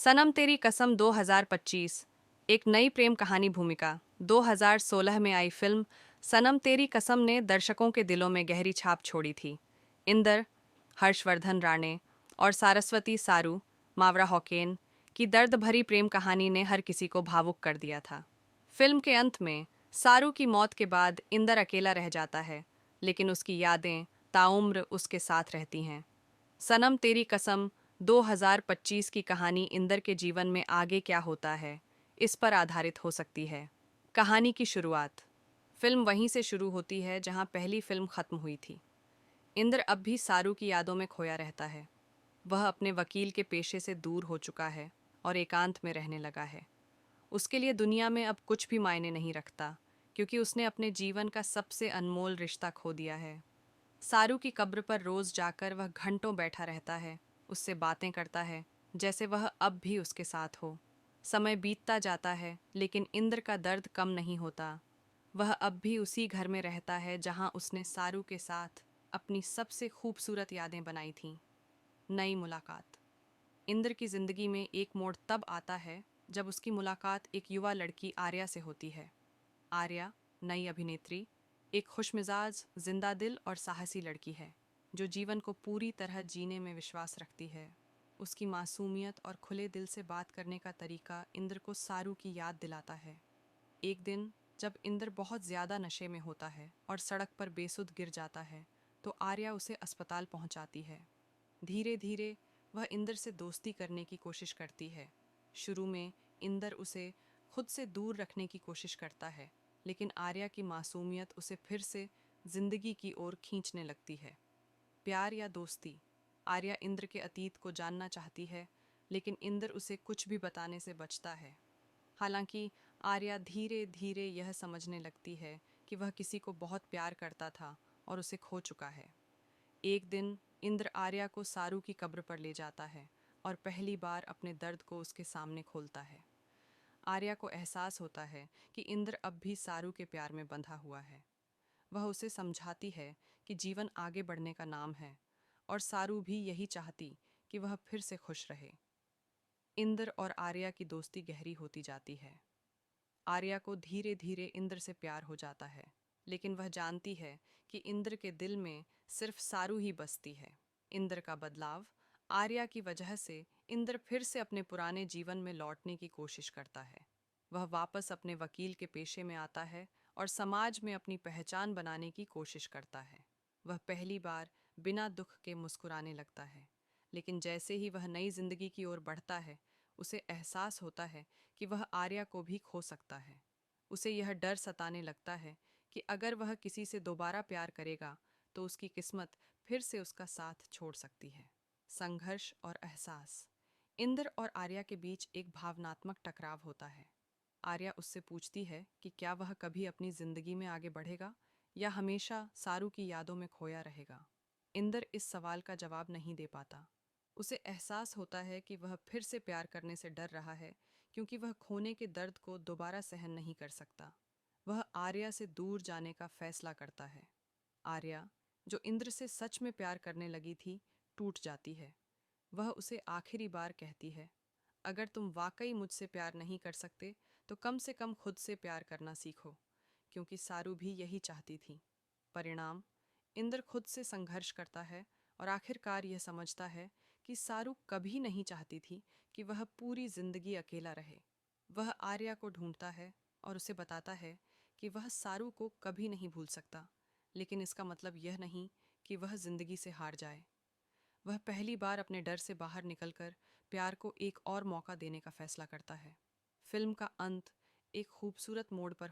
सनम तेरी कसम 2025 एक नई प्रेम कहानी भूमिका 2016 में आई फिल्म सनम तेरी कसम ने दर्शकों के दिलों में गहरी छाप छोड़ी थी। इंदर, हर्षवर्धन राणे और सारस्वती सारू मावरा हॉकेन की दर्द भरी प्रेम कहानी ने हर किसी को भावुक कर दिया था। फिल्म के अंत में सारू की मौत के बाद इंदर अकेला रह जाता है, लेकिन उसकी यादें ताउम्र उसके साथ रहती हैं। सनम तेरी कसम 2025 की कहानी इंदर के जीवन में आगे क्या होता है, इस पर आधारित हो सकती है। कहानी की शुरुआत। फिल्म वहीं से शुरू होती है जहां पहली फिल्म खत्म हुई थी। इंदर अब भी सारू की यादों में खोया रहता है। वह अपने वकील के पेशे से दूर हो चुका है और एकांत में रहने लगा है। उसके लिए दुनिया में अब कुछ भी मायने नहीं रखता, क्योंकि उसने अपने जीवन का सबसे अनमोल रिश्ता खो दिया है। सारू की कब्र पर रोज जाकर वह घंटों बैठा रहता है, उससे बातें करता है, जैसे वह अब भी उसके साथ हो। समय बीतता जाता है, लेकिन इंद्र का दर्द कम नहीं होता। वह अब भी उसी घर में रहता है जहां उसने सारू के साथ अपनी सबसे खूबसूरत यादें बनाई थीं। नई मुलाकात। इंद्र की जिंदगी में एक मोड़ तब आता है जब उसकी मुलाकात एक युवा लड़की आर्या से होती है। आर्या, नई अभिनेत्री, एक खुशमिजाज, जिंदा दिल और साहसी लड़की है जो जीवन को पूरी तरह जीने में विश्वास रखती है। उसकी मासूमियत और खुले दिल से बात करने का तरीका इंद्र को सारू की याद दिलाता है। एक दिन जब इंद्र बहुत ज्यादा नशे में होता है और सड़क पर बेसुध गिर जाता है, तो आर्या उसे अस्पताल पहुंचाती है। धीरे धीरे वह इंद्र से दोस्ती करने की कोशिश करती है। शुरू में इंद्र उसे खुद से दूर रखने की कोशिश करता है, लेकिन आर्या की मासूमियत उसे फिर से जिंदगी की ओर खींचने लगती है। प्यार या दोस्ती। आर्या इंद्र के अतीत को जानना चाहती है, लेकिन इंद्र उसे कुछ भी बताने से बचता है। हालांकि आर्या धीरे धीरे यह समझने लगती है कि वह किसी को बहुत प्यार करता था और उसे खो चुका है। एक दिन इंद्र आर्या को सारू की कब्र पर ले जाता है और पहली बार अपने दर्द को उसके सामने खोलता है। आर्या को एहसास होता है कि इंद्र अब भी सारू के प्यार में बंधा हुआ है। वह उसे समझाती है कि जीवन आगे बढ़ने का नाम है, और सारू भी यही चाहती कि वह फिर से खुश रहे। इंद्र और आर्या की दोस्ती गहरी होती जाती है। आर्या को धीरे धीरे इंद्र से प्यार हो जाता है, लेकिन वह जानती है कि इंद्र के दिल में सिर्फ सारू ही बसती है। इंद्र का बदलाव। आर्या की वजह से इंद्र फिर से अपने पुराने जीवन में लौटने की कोशिश करता है। वह वापस अपने वकील के पेशे में आता है और समाज में अपनी पहचान बनाने की कोशिश करता है। वह पहली बार बिना दुख के मुस्कुराने लगता है, लेकिन जैसे ही वह नई जिंदगी की ओर बढ़ता है, उसे एहसास होता है कि वह आर्या को भी खो सकता है। उसे यह डर सताने लगता है कि अगर वह किसी से दोबारा प्यार करेगा, तो उसकी किस्मत फिर से उसका साथ छोड़ सकती है। संघर्ष और एहसास। इंद्र और आर्या के बीच एक भावनात्मक टकराव होता है। आर्या उससे पूछती है कि क्या वह कभी अपनी जिंदगी में आगे बढ़ेगा या हमेशा सारू की यादों में खोया रहेगा। इंद्र इस सवाल का जवाब नहीं दे पाता। उसे एहसास होता है कि वह फिर से प्यार करने से डर रहा है, क्योंकि वह खोने के दर्द को दोबारा सहन नहीं कर सकता। वह आर्या से दूर जाने का फैसला करता है। आर्या, जो इंद्र से सच में प्यार करने लगी थी, टूट जाती है। वह उसे आखिरी बार कहती है, अगर तुम वाकई मुझसे प्यार नहीं कर सकते, तो कम से कम खुद से प्यार करना सीखो, क्योंकि सारू भी यही चाहती थी। परिणाम। इंद्र खुद से संघर्ष करता है और आखिरकार यह समझता है कि सारू कभी नहीं चाहती थी कि वह पूरी जिंदगी अकेला रहे। वह आर्या को ढूंढता है और उसे बताता है कि वह सारू को कभी नहीं भूल सकता, लेकिन इसका मतलब यह नहीं कि वह जिंदगी से हार जाए। वह पहली बार अपने डर से बाहर निकलकर प्यार को एक और मौका देने का फैसला करता है। फिल्म का अंत एक खूबसूरत मोड़ पर